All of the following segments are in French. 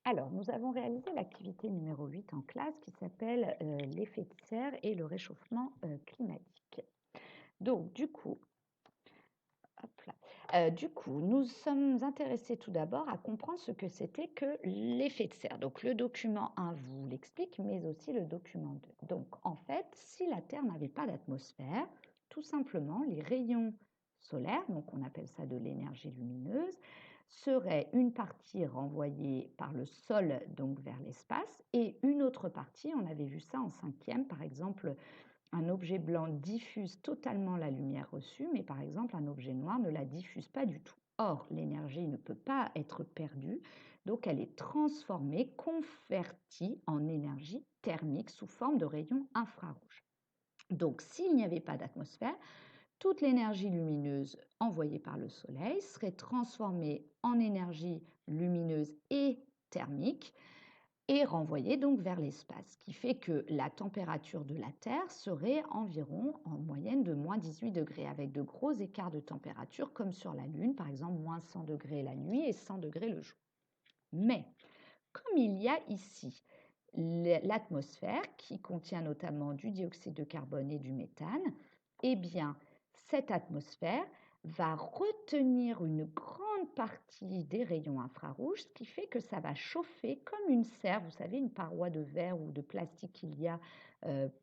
Alors, nous avons réalisé l'activité numéro 8 en classe qui s'appelle l'effet de serre et le réchauffement climatique. Donc, hop là, nous sommes intéressés tout d'abord à comprendre ce que c'était que l'effet de serre. Donc, le document 1 vous l'explique, mais aussi le document 2. Donc, en fait, si la Terre n'avait pas d'atmosphère, tout simplement, les rayons solaires, donc on appelle ça de l'énergie lumineuse, seraient une partie renvoyée par le sol, donc vers l'espace, et une autre partie, on avait vu ça en cinquième, par exemple, un objet blanc diffuse totalement la lumière reçue, mais par exemple, un objet noir ne la diffuse pas du tout. Or, l'énergie ne peut pas être perdue, donc elle est transformée, convertie en énergie thermique sous forme de rayons infrarouges. Donc, s'il n'y avait pas d'atmosphère, toute l'énergie lumineuse envoyée par le Soleil serait transformée en énergie lumineuse et thermique et renvoyée donc vers l'espace, ce qui fait que la température de la Terre serait environ en moyenne de -18 degrés, avec de gros écarts de température comme sur la Lune, par exemple -100 degrés la nuit et 100 degrés le jour. Mais comme il y a ici l'atmosphère qui contient notamment du dioxyde de carbone et du méthane, eh bien, cette atmosphère va retenir une grande partie des rayons infrarouges, ce qui fait que ça va chauffer comme une serre, vous savez, une paroi de verre ou de plastique qu'il y a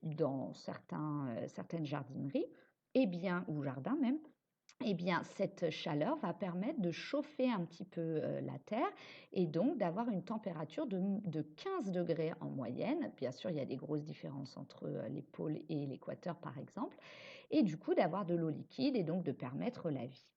dans certaines jardineries, eh bien, ou jardins même, eh bien, cette chaleur va permettre de chauffer un petit peu la Terre et donc d'avoir une température de 15 degrés en moyenne. Bien sûr, il y a des grosses différences entre les pôles et l'équateur, par exemple, et du coup d'avoir de l'eau liquide et donc de permettre la vie.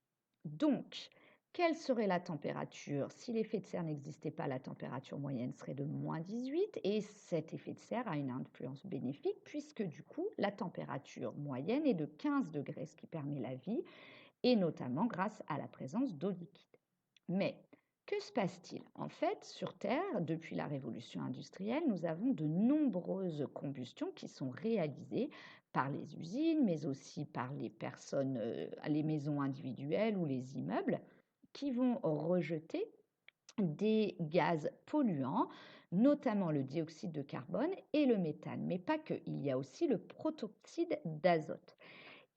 Donc, quelle serait la température? Si l'effet de serre n'existait pas, la température moyenne serait de -18 et cet effet de serre a une influence bénéfique puisque du coup, la température moyenne est de 15 degrés, ce qui permet la vie et notamment grâce à la présence d'eau liquide. Mais que se passe-t-il? En fait, sur Terre, depuis la révolution industrielle, nous avons de nombreuses combustions qui sont réalisées par les usines, mais aussi par les personnes, les maisons individuelles ou les immeubles, qui vont rejeter des gaz polluants, notamment le dioxyde de carbone et le méthane. Mais pas que, il y a aussi le protoxyde d'azote.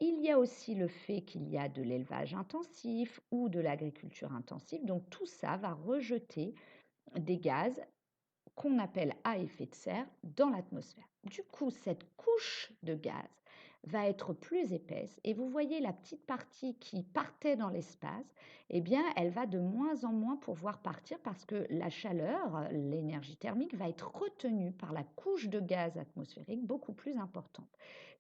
Il y a aussi le fait qu'il y a de l'élevage intensif ou de l'agriculture intensive. Donc tout ça va rejeter des gaz qu'on appelle à effet de serre dans l'atmosphère. Du coup, cette couche de gaz va être plus épaisse et vous voyez la petite partie qui partait dans l'espace, eh bien, elle va de moins en moins pouvoir partir parce que la chaleur, l'énergie thermique va être retenue par la couche de gaz atmosphérique beaucoup plus importante.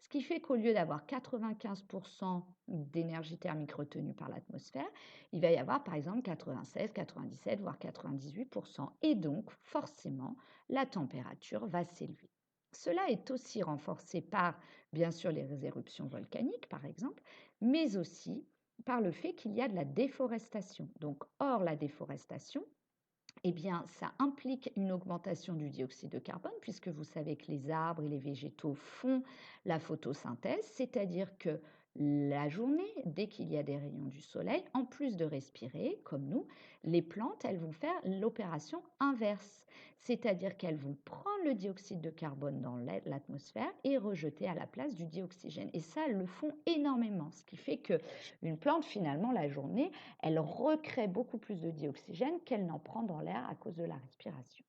Ce qui fait qu'au lieu d'avoir 95% d'énergie thermique retenue par l'atmosphère, il va y avoir par exemple 96, 97, voire 98%. Et donc, forcément, la température va s'élever. Cela est aussi renforcé par, bien sûr, les éruptions volcaniques, par exemple, mais aussi par le fait qu'il y a de la déforestation. Donc, or, la déforestation, eh bien, ça implique une augmentation du dioxyde de carbone, puisque vous savez que les arbres et les végétaux font la photosynthèse, c'est-à-dire que la journée, dès qu'il y a des rayons du soleil, en plus de respirer, comme nous, les plantes, elles vont faire l'opération inverse, c'est-à-dire qu'elles vont prendre le dioxyde de carbone dans l'atmosphère et rejeter à la place du dioxygène. Et ça, elles le font énormément, ce qui fait qu'une plante, finalement, la journée, elle recrée beaucoup plus de dioxygène qu'elle n'en prend dans l'air à cause de la respiration.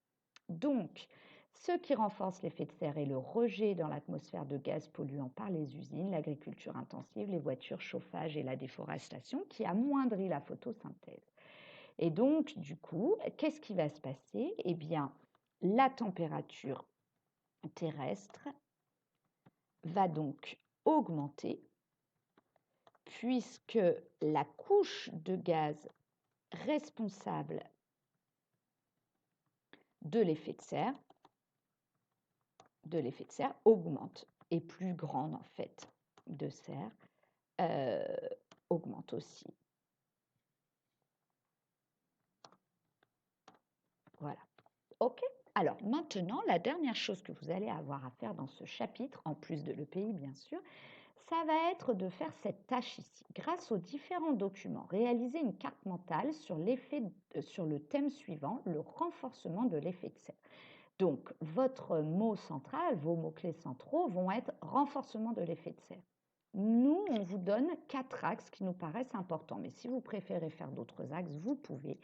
Donc, ce qui renforce l'effet de serre est le rejet dans l'atmosphère de gaz polluants par les usines, l'agriculture intensive, les voitures, chauffage et la déforestation qui amoindrit la photosynthèse. Et donc, du coup, qu'est-ce qui va se passer? Eh bien, la température terrestre va donc augmenter puisque la couche de gaz responsable de l'effet de serre augmente et plus grande en fait de serre euh, augmente aussi. Voilà. OK. Alors maintenant, la dernière chose que vous allez avoir à faire dans ce chapitre, en plus de l'EPI bien sûr, Ça va être de faire cette tâche ici. Grâce aux différents documents, réaliser une carte mentale sur sur le thème suivant, le renforcement de l'effet de serre. Donc, votre mot central, vos mots-clés centraux vont être renforcement de l'effet de serre. Nous, on vous donne 4 axes qui nous paraissent importants, mais si vous préférez faire d'autres axes, vous pouvez.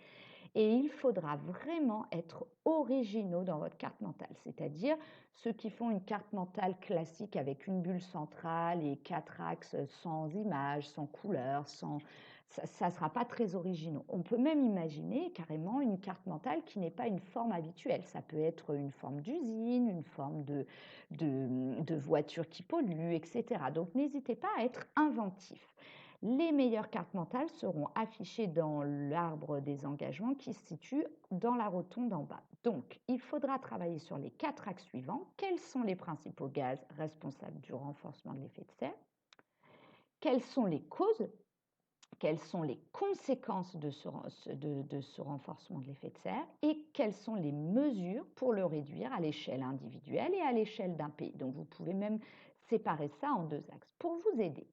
Et il faudra vraiment être originaux dans votre carte mentale, c'est-à-dire ceux qui font une carte mentale classique avec une bulle centrale et 4 axes sans images, sans couleurs, sans... ça ne sera pas très originaux. On peut même imaginer carrément une carte mentale qui n'est pas une forme habituelle. Ça peut être une forme d'usine, une forme de voiture qui pollue, etc. Donc n'hésitez pas à être inventif. Les meilleures cartes mentales seront affichées dans l'arbre des engagements qui se situe dans la rotonde en bas. Donc, il faudra travailler sur les 4 axes suivants. Quels sont les principaux gaz responsables du renforcement de l'effet de serre? Quelles sont les causes? Quelles sont les conséquences de ce renforcement de l'effet de serre? Et quelles sont les mesures pour le réduire à l'échelle individuelle et à l'échelle d'un pays? Donc, vous pouvez même séparer ça en 2 axes. Pour vous aider,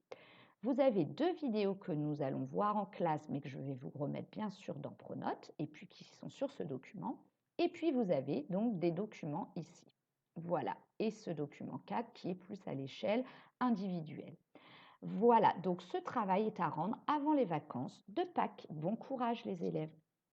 vous avez 2 vidéos que nous allons voir en classe, mais que je vais vous remettre bien sûr dans Pronote, et puis qui sont sur ce document. Et puis vous avez donc des documents ici. Voilà, et ce document 4 qui est plus à l'échelle individuelle. Voilà, donc ce travail est à rendre avant les vacances de Pâques. Bon courage les élèves.